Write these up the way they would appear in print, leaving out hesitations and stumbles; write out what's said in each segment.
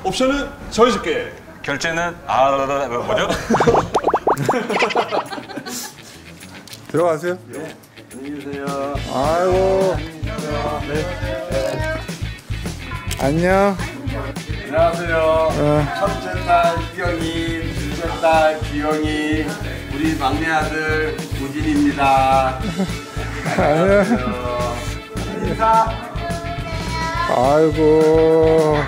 옵션은 정해줄게. 결제는 뭐죠? 들어가세요. 네. 안녕히 계세요. 아이고. 안녕. 안녕하세요. 첫째 딸 희경이, 둘째 딸 기영이, 우리 막내 아들 우진입니다. 안녕하세요. 인사. 아이고.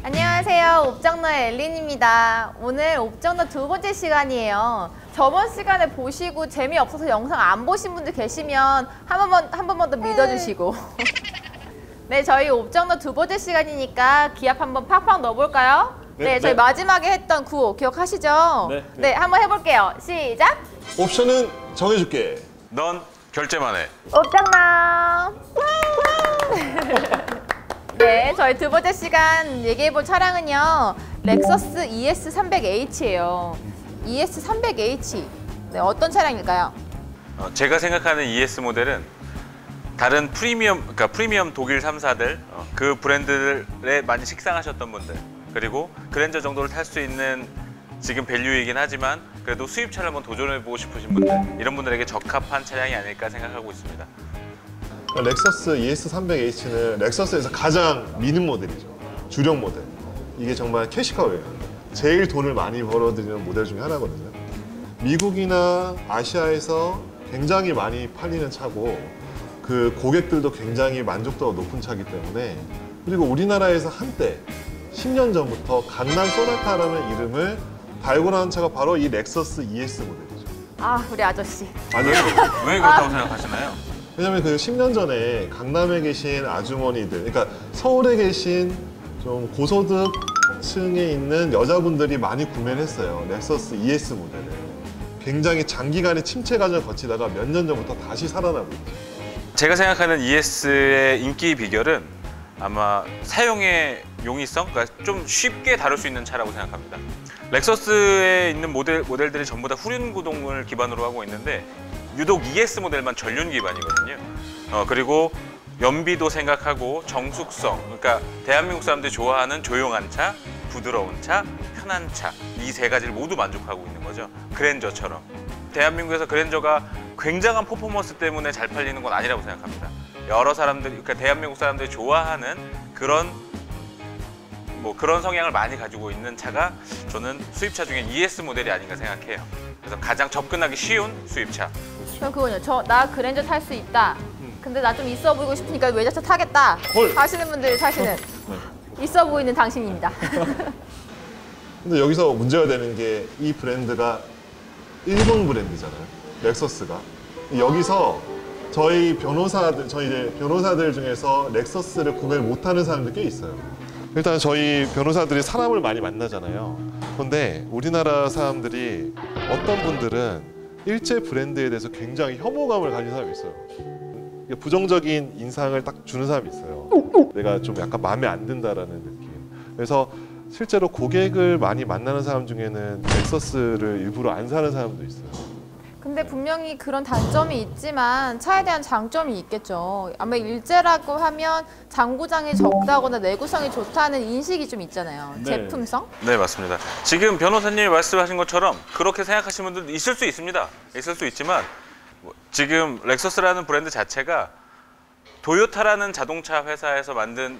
안녕하세요. 옵정너의 엘린입니다. 오늘 옵정너 두 번째 시간이에요. 저번 시간에 보시고 재미없어서 영상 안 보신 분들 계시면 한 번만 더 믿어주시고 네, 저희 옵정너 두 번째 시간이니까 기합 한번 팍팍 넣어볼까요? 네, 저희 마지막에 했던 구호 기억하시죠? 네, 한번 해볼게요. 시작! 옵션은 정해줄게. 넌 결제만 해. 옵정너! 네, 저희 두 번째 시간 얘기해볼 차량은요, 렉서스 ES300H예요. ES300H, 네, 어떤 차량일까요? 제가 생각하는 ES 모델은 다른 프리미엄 독일 3사들 그 브랜드들에 많이 식상하셨던 분들, 그리고 그랜저 정도를 탈 수 있는 지금 밸류이긴 하지만 그래도 수입차를 한번 도전해보고 싶으신 분들, 이런 분들에게 적합한 차량이 아닐까 생각하고 있습니다. 렉서스 ES300H는 렉서스에서 가장 미는 모델이죠. 주력 모델. 이게 정말 캐시카우예요. 제일 돈을 많이 벌어들이는 모델 중에 하나거든요. 미국이나 아시아에서 굉장히 많이 팔리는 차고, 그 고객들도 굉장히 만족도가 높은 차이기 때문에, 그리고 우리나라에서 한때 10년 전부터 강남 소나타라는 이름을 달고 나온 차가 바로 이 렉서스 ES 모델이죠. 아, 우리 아저씨. 아저씨. 왜 그렇다고 생각하시나요? 왜냐면 그 10년 전에 강남에 계신 아주머니들, 그러니까 서울에 계신 좀 고소득층에 있는 여자분들이 많이 구매를 했어요. 렉서스 ES 모델을. 굉장히 장기간의 침체 과정을 거치다가 몇 년 전부터 다시 살아나고 있죠. 제가 생각하는 ES의 인기 비결은 아마 사용의 용이성, 그러니까 좀 쉽게 다룰 수 있는 차라고 생각합니다. 렉서스에 있는 모델들이 전부 다 후륜 구동을 기반으로 하고 있는데 유독 ES 모델만 전륜 기반이거든요. 그리고 연비도 생각하고 정숙성, 그러니까 대한민국 사람들이 좋아하는 조용한 차, 부드러운 차, 편한 차, 이 세 가지를 모두 만족하고 있는 거죠. 그랜저처럼. 대한민국에서 그랜저가 굉장한 퍼포먼스 때문에 잘 팔리는 건 아니라고 생각합니다. 여러 사람들이, 그러니까 대한민국 사람들이 좋아하는 그런 성향을 많이 가지고 있는 차가 저는 수입차 중에 ES 모델이 아닌가 생각해요. 그래서 가장 접근하기 쉬운 수입차. 그럼 그거요. 나 그랜저 탈 수 있다. 근데 나 좀 있어 보이고 싶으니까 외제차 타겠다. 하시는 분들 사실은 있어 보이는 당신입니다. 근데 여기서 문제가 되는 게 이 브랜드가 일본 브랜드잖아요. 렉서스가. 여기서 저희 변호사들 중에서 렉서스를 구매를 못하는 사람들 꽤 있어요. 일단 저희 변호사들이 사람을 많이 만나잖아요. 그런데 우리나라 사람들이 어떤 분들은 일제 브랜드에 대해서 굉장히 혐오감을 가진 사람이 있어요. 부정적인 인상을 딱 주는 사람이 있어요. 내가 좀 약간 마음에 안 든다라는 느낌. 그래서 실제로 고객을 많이 만나는 사람 중에는 렉서스를 일부러 안 사는 사람도 있어요. 근데 분명히 그런 단점이 있지만 차에 대한 장점이 있겠죠. 아마 일제라고 하면 장고장이 적다거나 내구성이 좋다는 인식이 좀 있잖아요. 네. 제품성? 네, 맞습니다. 지금 변호사님이 말씀하신 것처럼 그렇게 생각하시는 분들도 있을 수 있습니다. 있을 수 있지만 지금 렉서스라는 브랜드 자체가 도요타라는 자동차 회사에서 만든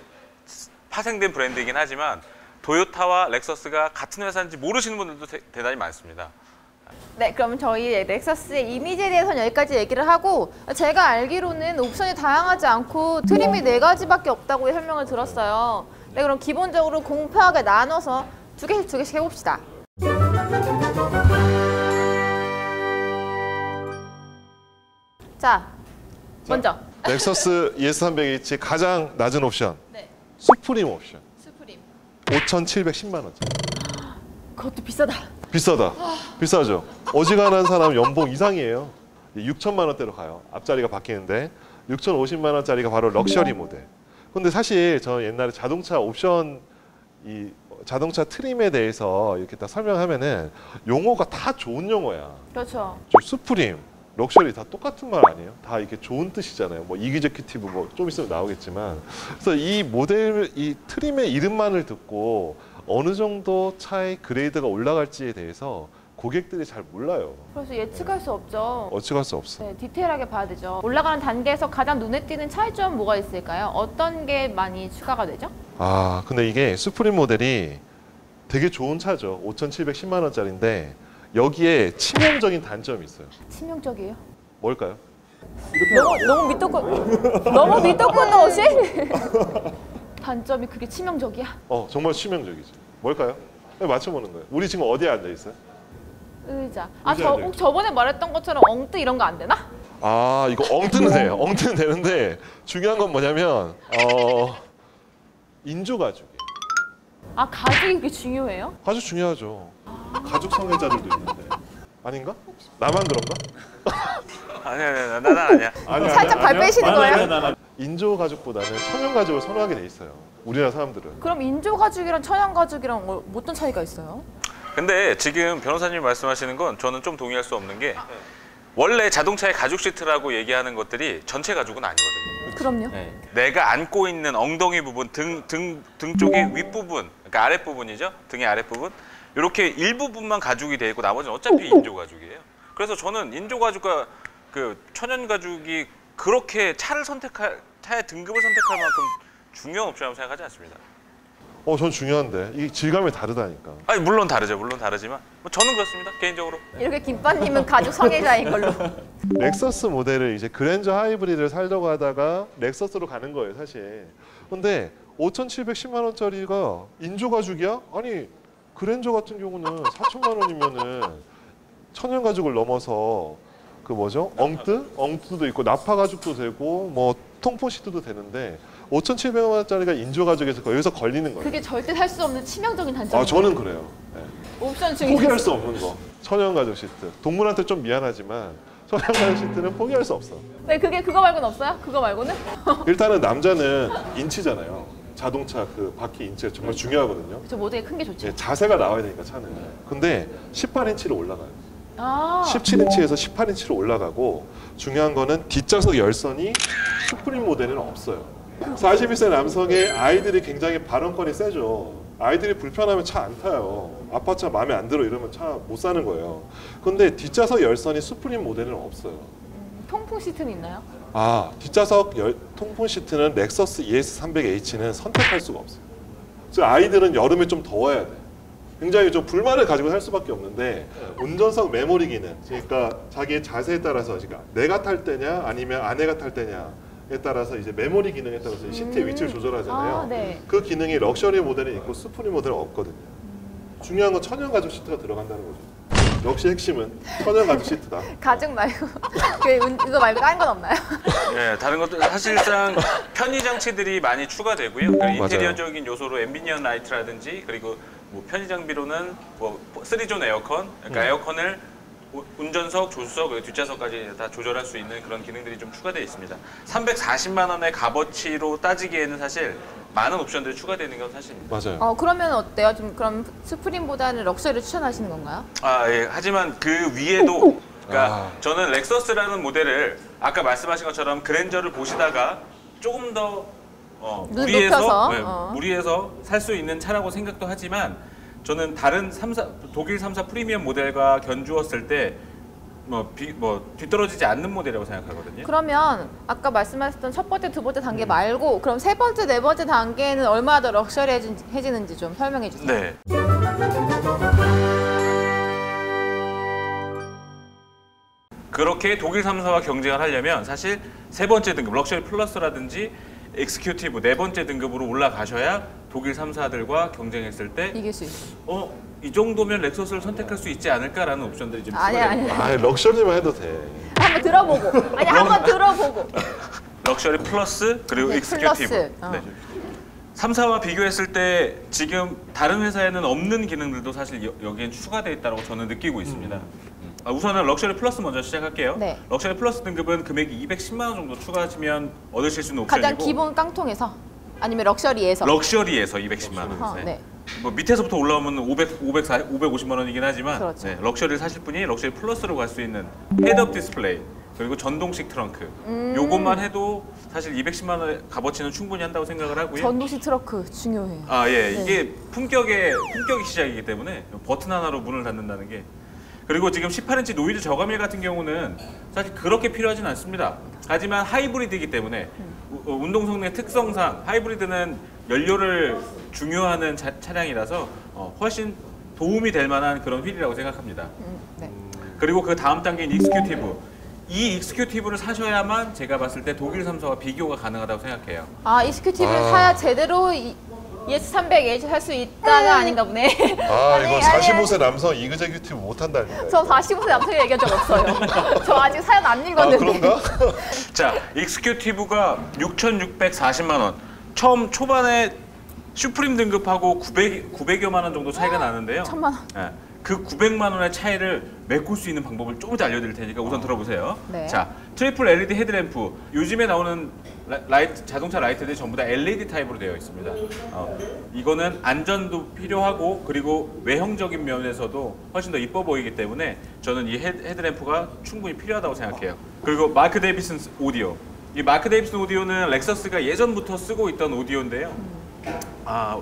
파생된 브랜드이긴 하지만 도요타와 렉서스가 같은 회사인지 모르시는 분들도 대단히 많습니다. 네, 그럼 저희 렉서스의 이미지에 대해서는 여기까지 얘기를 하고, 제가 알기로는 옵션이 다양하지 않고 트림이 4가지밖에 없다고 설명을 들었어요. 네, 그럼 기본적으로 공평하게 나눠서 두 개씩 해봅시다. 자, 먼저 렉서스 ES300H 가장 낮은 옵션. 네. 수프림 옵션. 스프림. 5,710만 원짜리. 그것도 비싸다. 비싸다. 비싸죠. 어지간한 사람 연봉 이상이에요. 6천만 원대로 가요. 앞자리가 바뀌는데 6,050만 원짜리가 바로 럭셔리 모델. 근데 사실 저는 옛날에 자동차 옵션 이 자동차 트림에 대해서 이렇게 딱 설명하면은 용어가 다 좋은 용어야. 그렇죠. 저 수프림, 럭셔리 다 똑같은 말 아니에요? 다 이게 좋은 뜻이잖아요. 뭐 이그제큐티브 뭐 좀 있으면 나오겠지만, 그래서 이 모델 이 트림의 이름만을 듣고 어느 정도 차의 그레이드가 올라갈지에 대해서 고객들이 잘 몰라요. 그래서 예측할 수 없죠. 어찌할 수 없어. 네, 디테일하게 봐야 되죠. 올라가는 단계에서 가장 눈에 띄는 차이점은 뭐가 있을까요? 어떤 게 많이 추가가 되죠? 아, 근데 이게 수프림 모델이 되게 좋은 차죠. 5,710만 원짜리인데 여기에 치명적인 단점이 있어요. 치명적이에요. 뭘까요? 너무 밑도꾼 옷이? 단점이 그게 치명적이야? 정말 치명적이지. 뭘까요? 맞춰보는 거예요. 우리 지금 어디에 앉아 있어요? 의자. 의자에 앉아 있죠. 저번에 말했던 것처럼 엉뜨 이런 거 안 되나? 아, 이거 엉뜨는 돼요. 엉뜨는 되는데 중요한 건 뭐냐면 인조가죽이에요. 아, 가죽이 그게 중요해요? 가죽 중요하죠. 가죽 성애자들도 있는데. 아닌가? 나만 그런가? 아니야, 나는 아니야. 살짝 발 빼시는 거예요? 인조 가죽보다는 천연 가죽을 선호하게 돼 있어요. 우리나라 사람들은. 그럼 인조 가죽이랑 천연 가죽이랑 어떤 차이가 있어요? 근데 지금 변호사님이 말씀하시는 건 저는 좀 동의할 수 없는 게 원래 자동차의 가죽 시트라고 얘기하는 것들이 전체 가죽은 아니거든요. 그럼요. 내가 안고 있는 엉덩이 부분, 등 쪽의 윗부분, 그러니까 아랫부분이죠. 등의 아랫부분. 이렇게 일부분만 가죽이 돼 있고 나머지는 어차피 인조 가죽이에요. 그래서 저는 인조 가죽과 그 천연 가죽이 그렇게 차의 등급을 선택할 만큼 중요한 옵션이라고 생각하지 않습니다. 전 중요한데 이 질감이 다르다니까. 아니 물론 다르죠. 물론 다르지만 뭐 저는 그렇습니다. 개인적으로. 이렇게 김빠님은 가죽 성애자인 걸로. 렉서스 모델을 이제 그랜저 하이브리드를 살려고 하다가 렉서스로 가는 거예요, 사실. 근데 5,710만 원짜리가 인조 가죽이야? 아니 그랜저 같은 경우는 4천만 원이면은 천연 가죽을 넘어서 그 뭐죠? 엉뜨도 있고 나파 가죽도 되고 뭐 통포 시트도 되는데 5,700만 원짜리가 인조 가죽에서 여기서 걸리는 거예요. 그게 절대 살 수 없는 치명적인 단점이에요. 저는 그래요. 네. 옵션 중에 포기할 수 없는 거. 천연 가죽 시트. 동물한테 좀 미안하지만 천연 가죽 시트는 포기할 수 없어. 네, 그거 말고는 없어요? 그거 말고는? 일단은 남자는 인치잖아요. 자동차 그 바퀴 인치가 정말 중요하거든요. 저 모델이 큰 게 좋죠. 예, 자세가 나와야 되니까 차는. 근데 18인치로 올라가요. 아, 17인치에서 18인치로 올라가고 중요한 거는 뒷좌석 열선이 수프림 모델에는 없어요. 41세 남성의 아이들이 굉장히 발언권이 세죠. 아이들이 불편하면 차 안 타요. 아빠 차 마음에 안 들어 이러면 차 못 사는 거예요. 근데 뒷좌석 열선이 수프림 모델에는 없어요. 통풍 시트는 있나요? 뒷좌석 통풍 시트는 렉서스 ES300H는 선택할 수가 없어요. 그래서 아이들은 여름에 좀 더워야 돼. 굉장히 좀 불만을 가지고 살 수밖에 없는데 운전석 메모리 기능, 그러니까 자기의 자세에 따라서 그러니까 내가 탈 때냐 아니면 아내가 탈 때냐에 따라서 이제 메모리 기능에 따라서 시트의 위치를 조절하잖아요. 아, 네. 그 기능이 럭셔리 모델에 있고 수프림 모델은 없거든요. 중요한 건 천연 가죽 시트가 들어간다는 거죠. 역시 핵심은 천연 가죽 시트다. 가죽 말고 이거 말고 다른 건 없나요? 네, 다른 것도 사실상 편의 장치들이 많이 추가되고요. 그리고 인테리어적인 요소로 앰비니언 라이트라든지 그리고 뭐 편의 장비로는 뭐 3존 에어컨, 그러니까 에어컨을 운전석, 조수석, 그리고 뒷좌석까지 다 조절할 수 있는 그런 기능들이 좀 추가되어 있습니다. 340만 원의 값어치로 따지기에는 사실 많은 옵션들이 추가되는 건 사실입니다. 맞아요. 그러면 어때요? 좀 그럼 스프림보다는 럭셔리를 추천하시는 건가요? 예. 하지만 그 위에도 그러니까 저는 렉서스라는 모델을 아까 말씀하신 것처럼 그랜저를 보시다가 조금 더 무리해서 살 수 있는 차라고 생각도 하지만 저는 다른 독일 3사 프리미엄 모델과 견주었을 때 뒤떨어지지 않는 모델이라고 생각하거든요. 그러면 아까 말씀하셨던 첫 번째, 두 번째 단계 말고 그럼 세 번째, 네 번째 단계는 얼마나 더 럭셔리해지는지 좀 설명해 주세요. 네. 그렇게 독일 3사와 경쟁을 하려면 사실 세 번째 등급 럭셔리 플러스라든지 엑스큐티브 네 번째 등급으로 올라가셔야 독일 3사들과 경쟁했을 때 이길 수 있어. 이 정도면 렉서스를 선택할 수 있지 않을까라는 옵션들이 좀 아니. 럭셔리만 해도 돼. 한번 들어보고. 한번 들어보고. 럭셔리 플러스 그리고 네, 엑스큐티브. 플러스. 네. 3사와 비교했을 때 지금 다른 회사에는 없는 기능들도 사실 여기엔 추가되어 있다고 저는 느끼고 있습니다. 우선은 럭셔리 플러스 먼저 시작할게요. 네. 럭셔리 플러스 등급은 금액이 210만 원 정도 추가하시면 얻으실 수 있는 옵션이고 가장 기본 깡통에서. 아니면 럭셔리에서? 럭셔리에서 210만 원. 네. 뭐 밑에서부터 올라오면 550만 원이긴 하지만 그렇죠. 네, 럭셔리를 사실 분이 럭셔리 플러스로 갈 수 있는 헤드업 디스플레이 그리고 전동식 트렁크 요것만 해도 사실 210만 원의 값어치는 충분히 한다고 생각을 하고요. 전동식 트렁크 중요해요. 아, 예. 네. 이게 품격의 시작이기 때문에 버튼 하나로 문을 닫는다는 게. 그리고 지금 18인치 노이즈 저감일 같은 경우는 사실 그렇게 필요하진 않습니다. 하지만 하이브리드이기 때문에 운동 성능의 특성상 하이브리드는 연료를 중요하는 차량이라서 훨씬 도움이 될 만한 그런 휠이라고 생각합니다. 네. 그리고 그 다음 단계인 익스큐티브. 이 익스큐티브를 사셔야만 제가 봤을 때 독일 3사와 비교가 가능하다고 생각해요. 아, 익스큐티브를 사야 제대로 ES300H 살 수 있다가 아닌가 보네. 아 아니, 이거 아니, 45세 남성 이그제큐티브 못한다니까. 저 45세 남성이 얘기한 적 없어요. 저 아직 사연 안 아 읽었는데. 그런가? 자, 익스큐티브가 6,640만 원. 처음 초반에 슈프림 등급하고 900여만 원 정도 차이가 나는데요. 1,000만 원. 예, 그 900만 원의 차이를 메꿀 수 있는 방법을 조금 더 알려드릴 테니까 우선 들어보세요. 네. 자, 트리플 LED 헤드램프. 요즘에 나오는 라이트, 자동차 라이트들이 전부 다 LED 타입으로 되어 있습니다. 이거는 안전도 필요하고 그리고 외형적인 면에서도 훨씬 더 이뻐 보이기 때문에 저는 이 헤드램프가 충분히 필요하다고 생각해요. 그리고 마크 데이비슨 오디오. 이 마크 데이비슨 오디오는 렉서스가 예전부터 쓰고 있던 오디오인데요.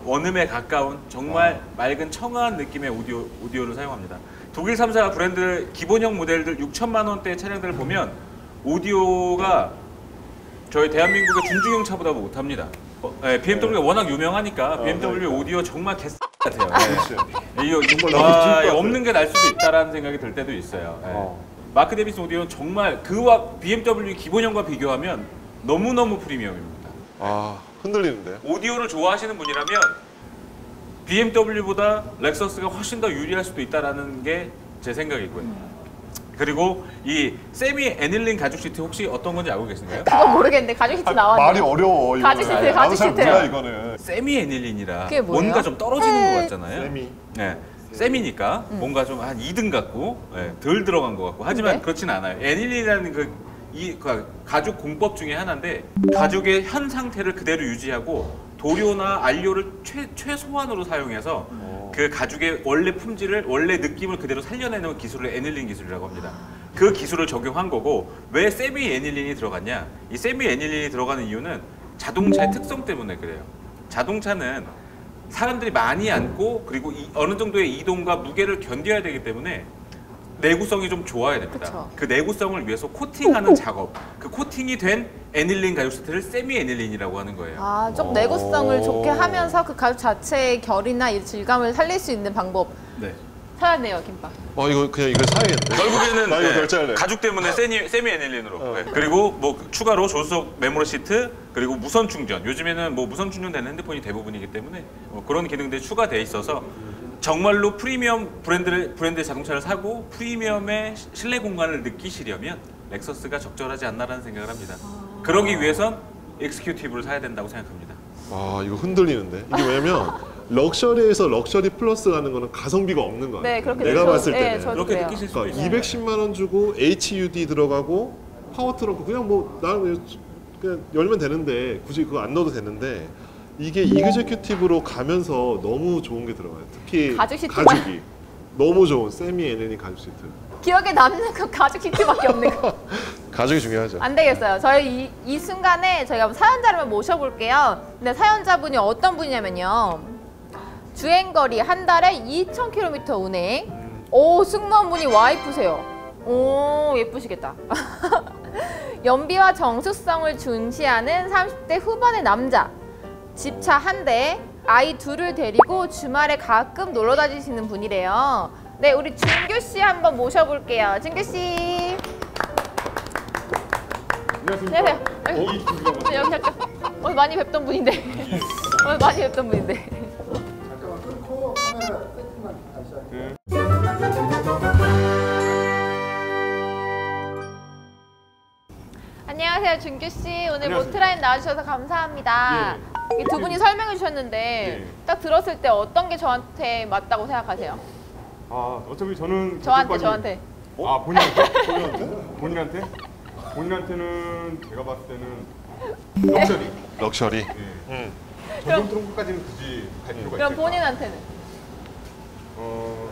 원음에 가까운 정말 맑은 청아한 느낌의 오디오를 사용합니다. 독일 3사 브랜드 기본형 모델들 6천만 원대 차량들을 보면 오디오가 저희 대한민국의 준중형 차보다 못합니다. BMW가 워낙 유명하니까 BMW 오디오 정말 개쓰 같아요. 이거 없는 게 날 수도 있다라는 생각이 들 때도 있어요. 마크 데이비슨 오디오는 정말 그와 BMW 기본형과 비교하면 너무너무 프리미엄입니다. 아 흔들리는데. 오디오를 좋아하시는 분이라면 BMW보다 렉서스가 훨씬 더 유리할 수도 있다라는 게 제 생각이고요. 그리고 이 세미 애닐린 가죽 시트 혹시 어떤 건지 알고 계신가요? 그건 모르겠는데 가죽 시트 나왔네. 말이 어려워. 이거. 가죽 시트, 나도 가죽 잘 시트. 몰라 이거는. 세미 애닐린이라 그게 뭐예요? 뭔가 좀 떨어지는 것 같잖아요. 세미. 네. 세미니까 뭔가 좀 한 2등 같고 덜 들어간 것 같고 하지만 네? 그렇진 않아요. 애닐린이라는 그 가죽 공법 중에 하나인데 가죽의 현 상태를 그대로 유지하고 도료나 안료를 최소한으로 사용해서 그 가죽의 원래 품질을 원래 느낌을 그대로 살려내는 기술을 애닐린 기술이라고 합니다. 그 기술을 적용한 거고 왜 세미 애닐린이 들어갔냐? 이 세미 애닐린이 들어가는 이유는 자동차의 특성 때문에 그래요. 자동차는 사람들이 많이 앉고 그리고 어느 정도의 이동과 무게를 견뎌야 되기 때문에 내구성이 좀 좋아야 됩니다. 그쵸. 그 내구성을 위해서 코팅하는 작업, 그 코팅이 된 애닐린 가죽 시트를 세미 애닐린이라고 하는 거예요. 아, 좀 내구성을 좋게 하면서 그 가죽 자체의 결이나 이 질감을 살릴 수 있는 방법 네. 사야 돼요, 김밥. 이거 그냥 이걸 사야겠네. 결국에는 나 이거 결제할래. 가죽 때문에 세미 애닐린으로. 네. 그리고 뭐 추가로 조수석 메모리 시트 그리고 무선 충전. 요즘에는 뭐 무선 충전되는 핸드폰이 대부분이기 때문에 그런 기능들이 추가돼 있어서 정말로 프리미엄 브랜드의 자동차를 사고 프리미엄의 실내 공간을 느끼시려면 렉서스가 적절하지 않나라는 생각을 합니다. 그러기 위해선 익스큐티브를 사야 된다고 생각합니다. 이거 흔들리는데. 이게 왜냐면 럭셔리에서 럭셔리 플러스 가는 거는 가성비가 없는 거야. 네, 그렇게 내가 느껴- 봤을 네, 때는. 저도 그렇게 그래요. 느끼실 수도 그러니까 있어요. 210만 원 주고 HUD 들어가고 파워 트렁크 그냥 뭐 나는 그냥 열면 되는데 굳이 그거 안 넣어도 되는데 이게 이그제큐티브로 가면서 너무 좋은 게 들어가요. 특히 가죽 시트가- 가죽이 너무 좋은 세미 애닐린 가죽 시트. 기억에 남는 그 가죽 시트밖에 없는 거. 가죽이 중요하죠. 안 되겠어요. 저희 이 순간에 저희가 사연자를 모셔볼게요. 근데 사연자분이 어떤 분이냐면요. 주행거리 한 달에 2,000km 운행. 오, 승무원분이 와이프세요. 오, 예쁘시겠다. 연비와 정숙성을 중시하는 30대 후반의 남자. 집차 한 대, 아이 둘을 데리고 주말에 가끔 놀러 다니시는 분이래요. 네, 우리 준규 씨 한번 모셔볼게요. 준규 씨. 안녕하세요. 여기 잠깐. 많이 뵙던 분인데. 많이 뵙던 분인데. 잠깐만 끊고 카메라 세팅만 다시 할게요. 안녕하세요, 준규 씨. 오늘 모트라인 나와주셔서 감사합니다. 이 두 분이 설명해 주셨는데 딱 들었을 때 어떤 게 저한테 맞다고 생각하세요? 어차피 저는 저한테. 본인한테? 본인한테는 제가 봤을 때는 럭셔리. 럭셔리. 전동 트렁크까지는 굳이 갈 필요가 그럼 있을까? 본인한테는?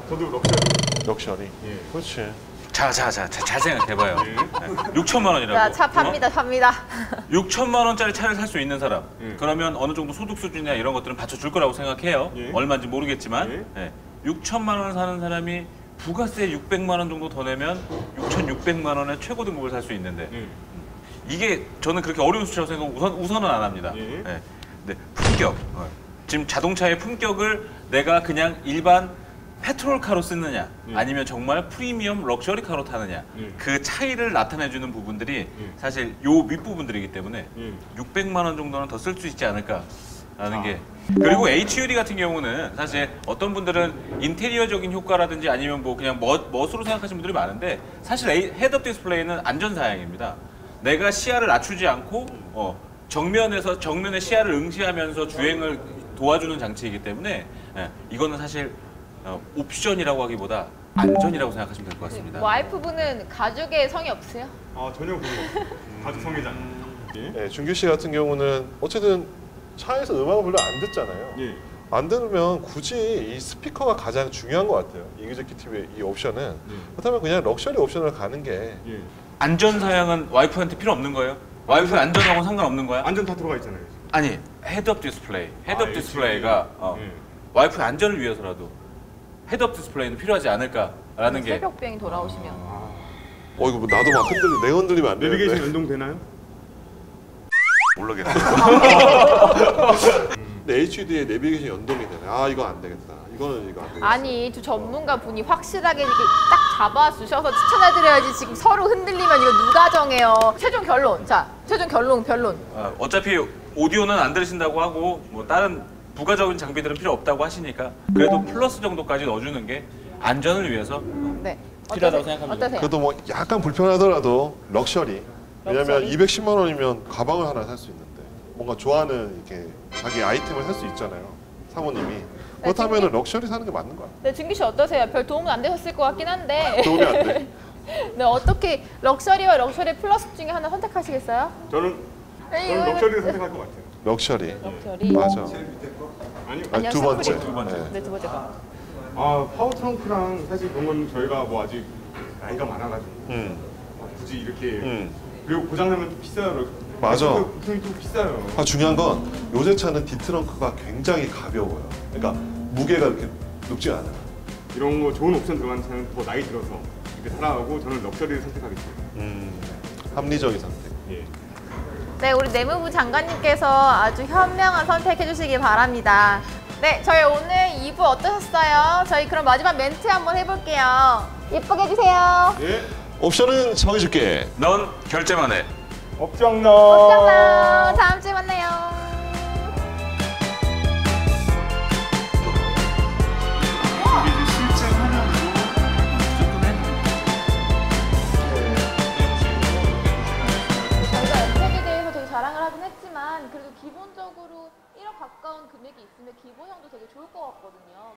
저도 럭셔리. 럭셔리. 예. 그렇지. 자, 잘 생각해봐요. 6천만 원이라고. 자, 차 팝니다, 팝니다. 6천만 원짜리 차를 살 수 있는 사람. 예. 그러면 어느 정도 소득 수준이나 이런 것들은 받쳐줄 거라고 생각해요. 예. 얼마인지 모르겠지만. 예. 6천만 원 사는 사람이 부가세 600만 원 정도 더 내면 6,600만 원의 최고 등급을 살 수 있는데 예. 이게 저는 그렇게 어려운 수치라고 생각하고 우선은 안 합니다. 예. 예. 근데 품격. 지금 자동차의 품격을 내가 그냥 일반 페트롤카로 쓰느냐 예. 아니면 정말 프리미엄 럭셔리카로 타느냐 예. 그 차이를 나타내주는 부분들이 예. 사실 요 윗부분들이기 때문에 예. 600만 원 정도는 더 쓸 수 있지 않을까라는 게 그리고 HUD 같은 경우는 사실 어떤 분들은 인테리어적인 효과라든지 아니면 뭐 그냥 멋으로 생각하시는 분들이 많은데 사실 헤드업 디스플레이는 안전사양입니다. 내가 시야를 낮추지 않고 정면의 시야를 응시하면서 주행을 도와주는 장치이기 때문에 이거는 사실 옵션이라고 하기보다 안전이라고 생각하시면 될 것 같습니다. 와이프분은 가죽에 성이 없으세요? 전혀 그런 거. 가족 성애자. 예. 네, 준규 씨 같은 경우는 어쨌든 차에서 음악을 별로 안 듣잖아요. 예. 안 들으면 굳이 이 스피커가 가장 중요한 것 같아요. 이그제큐티브의 이 옵션은. 그렇다면 그냥 럭셔리 옵션을 가는 게 예. 안전사양은 와이프한테 필요 없는 거예요? 와이프 안전하고 상관없는 거야? 안전 다 들어가 있잖아요. 지금. 아니, 헤드업 디스플레이. 헤드업 디스플레이가 예. 와이프의 안전을 위해서라도 헤드업 디스플레이는 필요하지 않을까라는 게 새벽 비행 돌아오시면. 이거 뭐 나도 막 내 흔들리면 안 내비게이션 되는데. 연동되나요? 모르겠네. 근데 HUD에 내비게이션 연동이 되네. 이거 안 되겠다. 이거는 이거 안 되겠다. 아니, 두 전문가 분이 확실하게 이렇게 딱 잡아주셔서 추천해드려야지 지금 서로 흔들리면 이거 누가 정해요. 최종 결론. 자, 최종 결론. 어차피 오디오는 안 들으신다고 하고 뭐 다른 부가적인 장비들은 필요 없다고 하시니까 그래도 플러스 정도까지 넣어주는 게 안전을 위해서 네. 필요하다고 생각합니다. 어떠세요? 그래도 뭐 약간 불편하더라도 럭셔리. 왜냐면 럭셔리? 210만 원이면 가방을 하나 살 수 있는데 뭔가 좋아하는 이렇게 자기 아이템을 살 수 있잖아요. 사모님이. 그렇다면 럭셔리 사는 게 맞는 거야. 네, 준기 씨 어떠세요? 별 도움은 안 되셨을 것 같긴 한데. 도움이 안 돼. 네, 어떻게 럭셔리와 럭셔리 플러스 중에 하나 선택하시겠어요? 저는 럭셔리를 선택할 것 같아요. 럭셔리. 럭셔리. 맞아. 아니요. 아니요, 두 번째. 스프링. 네. 네, 두 번째 거. 파워 트렁크랑 사실 그런 건 저희가 뭐 아직 나이가 많아가지고 굳이 이렇게 그리고 고장나면 또 비싸요. 맞아. 부품이 또 비싸요. 중요한 건 요새 차는 디트렁크가 굉장히 가벼워요. 그러니까 무게가 이렇게 높지가 않아요. 이런 거 좋은 옵션 들어가는 차는 더 나이 들어서 이렇게 살아가고 저는 럭셔리를 선택하겠습니다. 합리적인 선택. 예. 네, 우리 내무부 장관님께서 아주 현명한 선택해 주시기 바랍니다. 네, 저희 오늘 2부 어떠셨어요? 저희 그럼 마지막 멘트 한번 해볼게요. 예쁘게 해주세요. 예. 옵션은 정해줄게. 넌 결제만 해. 업장나. 어쩌나 다음 주에 만나요. 저희가 엠텍에 대해서 되게 자랑을 하긴 했지만 그래도 기본적으로 1억 가까운 금액이 있으면 기본형도 되게 좋을 것 같거든요.